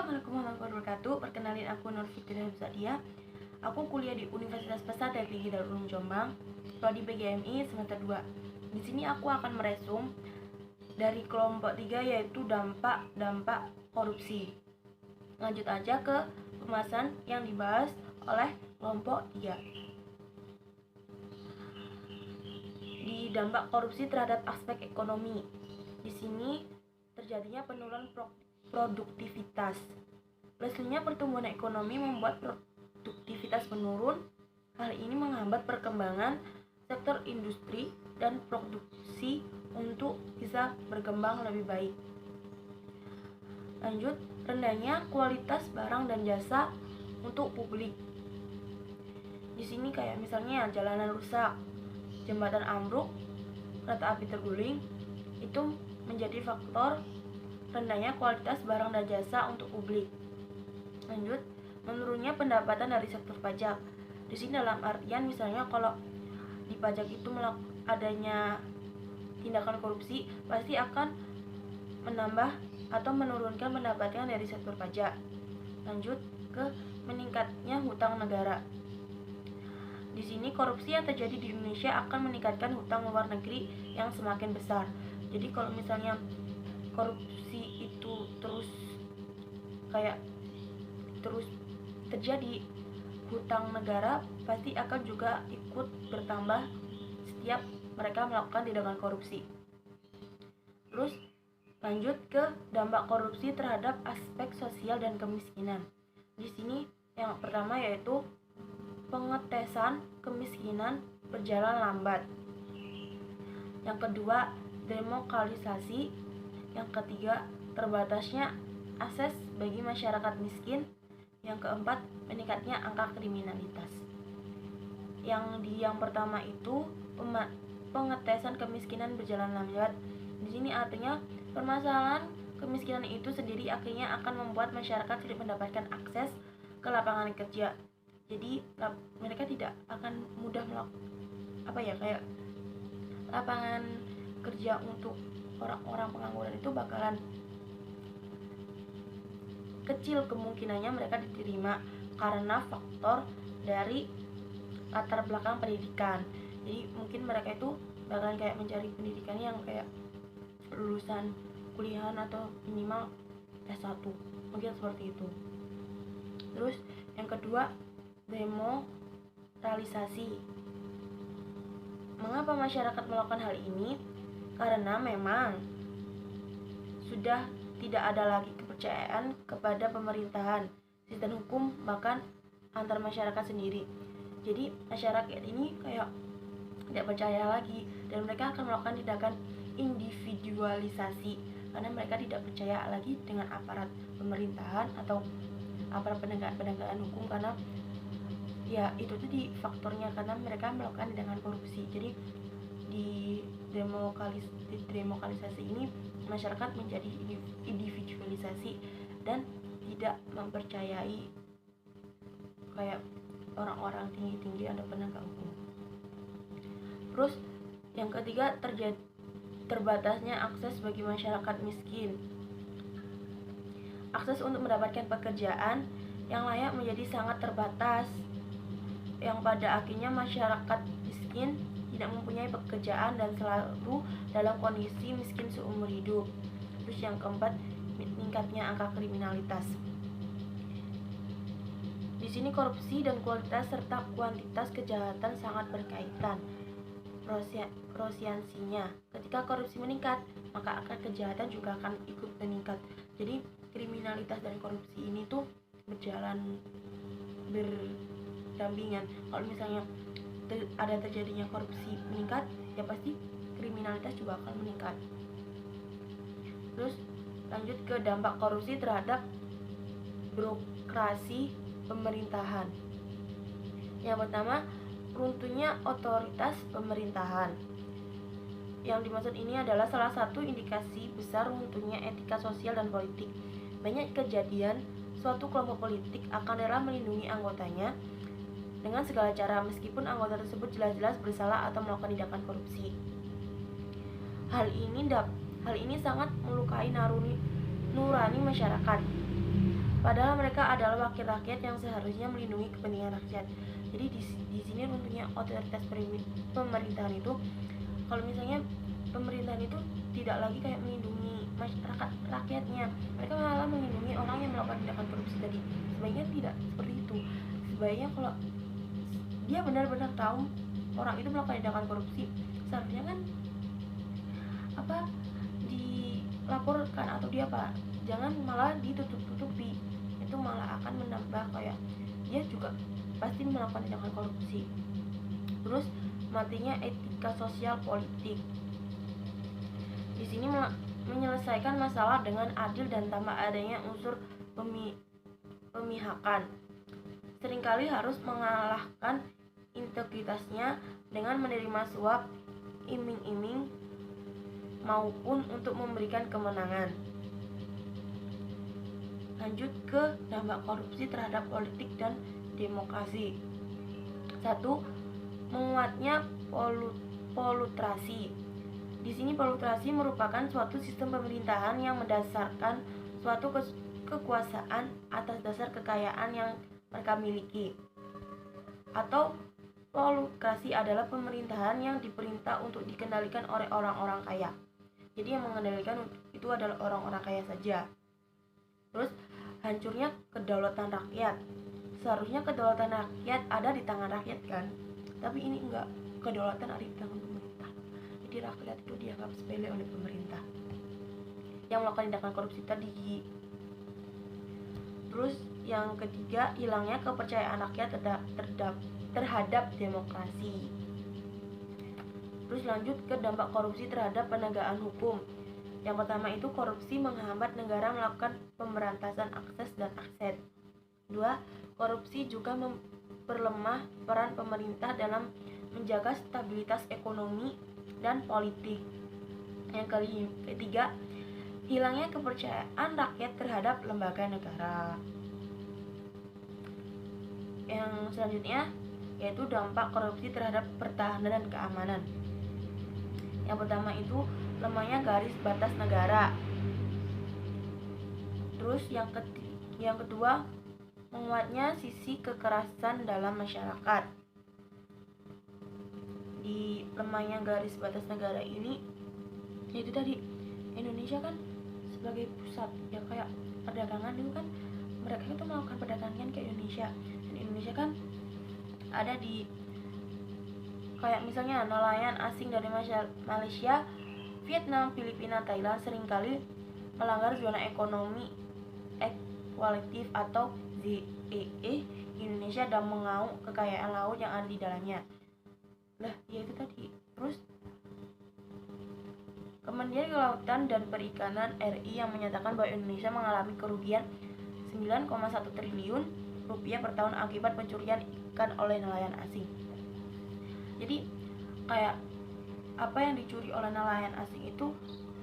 Assalamualaikum warahmatullahi wabarakatuh. Perkenalin, aku Nur Fitri Hamzadia. Aku kuliah di Universitas Pesat Teknik Darul Ulum Jombang, prodi PGMI semester 2. Di sini aku akan meresum dari kelompok 3, yaitu dampak korupsi. Lanjut aja ke pembahasan yang dibahas oleh kelompok 3. Di dampak korupsi terhadap aspek ekonomi, di sini terjadinya penurunan produktivitas. Lesunya pertumbuhan ekonomi membuat produktivitas menurun. Hal ini menghambat perkembangan sektor industri dan produksi untuk bisa berkembang lebih baik. Lanjut, rendahnya kualitas barang dan jasa untuk publik. Di sini kayak misalnya jalanan rusak, jembatan ambruk, kereta api terguling, itu menjadi faktor rendahnya kualitas barang dan jasa untuk publik. Lanjut, menurunnya pendapatan dari sektor pajak. Di sini dalam artian misalnya kalau di pajak itu adanya tindakan korupsi, pasti akan menambah atau menurunkan pendapatan dari sektor pajak. Lanjut ke meningkatnya hutang negara. Di sini korupsi yang terjadi di Indonesia akan meningkatkan hutang luar negeri yang semakin besar. Jadi kalau misalnya korupsi itu terus terjadi, hutang negara pasti akan juga ikut bertambah setiap mereka melakukan tindakan korupsi. Terus lanjut ke dampak korupsi terhadap aspek sosial dan kemiskinan. Di sini yang pertama yaitu pengetesan kemiskinan berjalan lambat. Yang kedua, demokalisasi. Yang ketiga, terbatasnya akses bagi masyarakat miskin. Yang keempat, meningkatnya angka kriminalitas. Yang pertama itu pengetesan kemiskinan berjalan lambat. Di sini artinya permasalahan kemiskinan itu sendiri akhirnya akan membuat masyarakat tidak mendapatkan akses ke lapangan kerja. Jadi mereka tidak akan mudah kayak lapangan kerja untuk orang-orang pengangguran itu bakalan kecil kemungkinannya mereka diterima karena faktor dari latar belakang pendidikan. Jadi mungkin mereka itu bakalan kayak mencari pendidikan yang kayak lulusan kuliahan atau minimal S1, mungkin seperti itu. Terus yang kedua, demoralisasi. Mengapa masyarakat melakukan hal ini? Karena memang sudah tidak ada lagi kepercayaan kepada pemerintahan, sistem hukum, bahkan antar masyarakat sendiri. Jadi masyarakat ini kayak tidak percaya lagi dan mereka akan melakukan tindakan individualisasi karena mereka tidak percaya lagi dengan aparat pemerintahan atau aparat penegakan hukum, karena ya itu tuh di faktornya karena mereka melakukan tindakan korupsi. Jadi di demokalisasi ini masyarakat menjadi individualisasi dan tidak mempercayai kayak orang-orang tinggi-tinggi atau penegak hukum. Terus yang ketiga, terbatasnya akses bagi masyarakat miskin. Akses untuk mendapatkan pekerjaan yang layak menjadi sangat terbatas, yang pada akhirnya masyarakat miskin tidak mempunyai pekerjaan dan selalu dalam kondisi miskin seumur hidup. Terus yang keempat, meningkatnya angka kriminalitas. Di sini korupsi dan kualitas serta kuantitas kejahatan sangat berkaitan. Prosiansinya, ketika korupsi meningkat, maka angka kejahatan juga akan ikut meningkat. Jadi kriminalitas dan korupsi ini tuh berdampingan. Kalau misalnya ada terjadinya korupsi meningkat, ya pasti kriminalitas juga akan meningkat. Terus lanjut ke dampak korupsi terhadap birokrasi pemerintahan. Yang pertama, runtuhnya otoritas pemerintahan. Yang dimaksud ini adalah salah satu indikasi besar runtuhnya etika sosial dan politik. Banyak kejadian suatu kelompok politik akan rela melindungi anggotanya dengan segala cara meskipun anggota tersebut jelas-jelas bersalah atau melakukan tindakan korupsi. Hal ini sangat melukai nurani masyarakat. padahal mereka adalah wakil rakyat yang seharusnya melindungi kepentingan rakyat. Jadi di sini runtuhnya otoritas pemerintahan itu, kalau misalnya pemerintahan itu tidak lagi kayak melindungi masyarakat rakyatnya, mereka malah melindungi orang yang melakukan tindakan korupsi tadi. Sebaiknya tidak seperti itu. Sebaiknya kalau dia benar-benar tahu orang itu melakukan tindakan korupsi, seharusnya kan dilaporkan atau jangan malah ditutup-tutupi. Itu malah akan menambah kayak dia juga pasti melakukan tindakan korupsi. Terus matinya etika sosial politik. Di sini menyelesaikan masalah dengan adil dan tanpa adanya unsur pemihakan. Seringkali harus mengalahkan integritasnya dengan menerima suap, iming-iming, maupun untuk memberikan kemenangan. Lanjut ke dampak korupsi terhadap politik dan demokrasi. 1. Menguatnya polutrasi. Di sini polutrasi merupakan suatu sistem pemerintahan yang mendasarkan suatu kekuasaan atas dasar kekayaan yang mereka miliki. Atau polokrasi adalah pemerintahan yang diperintah untuk dikendalikan oleh orang-orang kaya. Jadi yang mengendalikan itu adalah orang-orang kaya saja. Terus hancurnya kedaulatan rakyat. Seharusnya kedaulatan rakyat ada di tangan rakyat kan, tapi ini enggak, kedaulatan ada di tangan pemerintah. Jadi rakyat itu dianggap sepele oleh pemerintah yang melakukan tindakan korupsi tadi. Terus yang ketiga, hilangnya kepercayaan rakyat terhadap demokrasi. Terus lanjut ke dampak korupsi terhadap penegakan hukum. Yang pertama itu korupsi menghambat negara melakukan pemberantasan akses dan aset. 2. Korupsi juga memperlemah peran pemerintah dalam menjaga stabilitas ekonomi dan politik. Yang ketiga, hilangnya kepercayaan rakyat terhadap lembaga negara. Yang selanjutnya yaitu dampak korupsi terhadap pertahanan dan keamanan. Yang pertama itu lemahnya garis batas negara. Terus yang kedua, menguatnya sisi kekerasan dalam masyarakat. Di lemahnya garis batas negara ini, yaitu tadi Indonesia kan sebagai pusat ya, kayak perdagangan itu kan mereka itu melakukan perdagangan ke Indonesia, dan Indonesia kan ada di kayak misalnya nelayan asing dari Malaysia, Vietnam, Filipina, Thailand seringkali melanggar zona ekonomi eksklusif atau ZEE Indonesia dan mengauk kekayaan laut yang ada di dalamnya. Lah, ya itu tadi. Terus Kementerian Kelautan dan Perikanan RI yang menyatakan bahwa Indonesia mengalami kerugian 9,1 triliun rupiah per tahun akibat pencurian ikan oleh nelayan asing. Jadi kayak apa yang dicuri oleh nelayan asing itu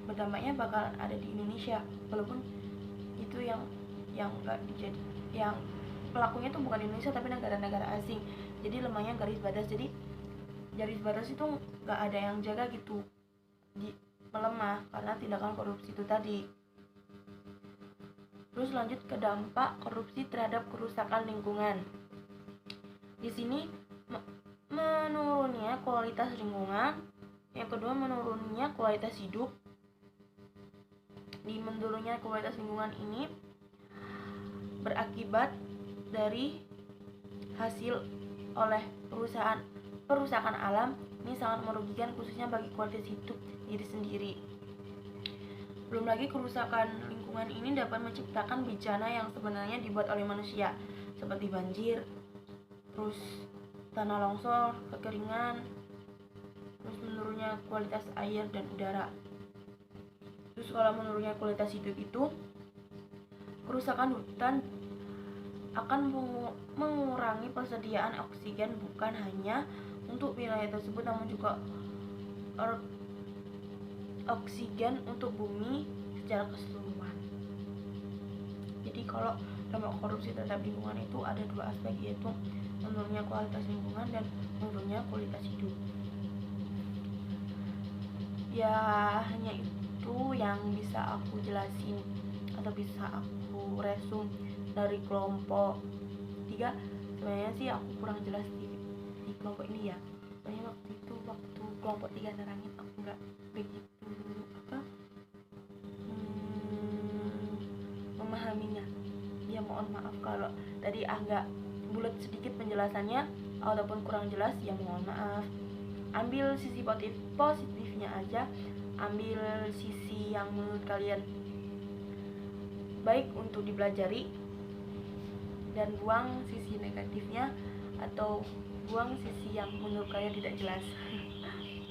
berdampaknya bakalan ada di Indonesia, walaupun itu yang enggak jadi, yang pelakunya itu bukan Indonesia tapi negara-negara asing. Jadi lemahnya garis batas, jadi garis batas itu nggak ada yang jaga gitu, melemah karena tindakan korupsi itu tadi. Terus lanjut ke dampak korupsi terhadap kerusakan lingkungan. Di sini menurunnya kualitas lingkungan. Yang kedua, menurunnya kualitas hidup. Di menurunnya kualitas lingkungan ini berakibat dari hasil oleh perusakan alam. Ini sangat merugikan khususnya bagi kualitas hidup diri sendiri. Belum lagi kerusakan lingkungan ini dapat menciptakan bencana yang sebenarnya dibuat oleh manusia, seperti banjir, terus tanah longsor, kekeringan, terus menurunnya kualitas air dan udara. Terus kalau menurunnya kualitas hidup itu, kerusakan hutan akan mengurangi persediaan oksigen bukan hanya untuk wilayah tersebut, namun juga oksigen untuk bumi secara keseluruhan. Jadi kalau dampak korupsi terhadap lingkungan itu ada dua aspek, yaitu menurunnya kualitas lingkungan dan menurunnya kualitas hidup. Ya hanya itu yang bisa aku jelasin atau bisa aku resum dari kelompok 3. Sebenarnya sih aku kurang jelas di kelompok ini ya, soalnya waktu kelompok 3 nerangin aku nggak begitu memahaminya ya. Mohon maaf kalau tadi agak bulat sedikit penjelasannya ataupun kurang jelas ya, mohon maaf. Ambil sisi positifnya aja, ambil sisi yang menurut kalian baik untuk dipelajari, dan buang sisi negatifnya atau buang sisi yang menurut kalian tidak jelas.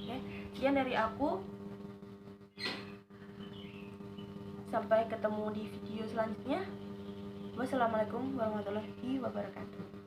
Oke, sekian dari aku. Sampai ketemu di video selanjutnya. Wassalamualaikum warahmatullahi wabarakatuh.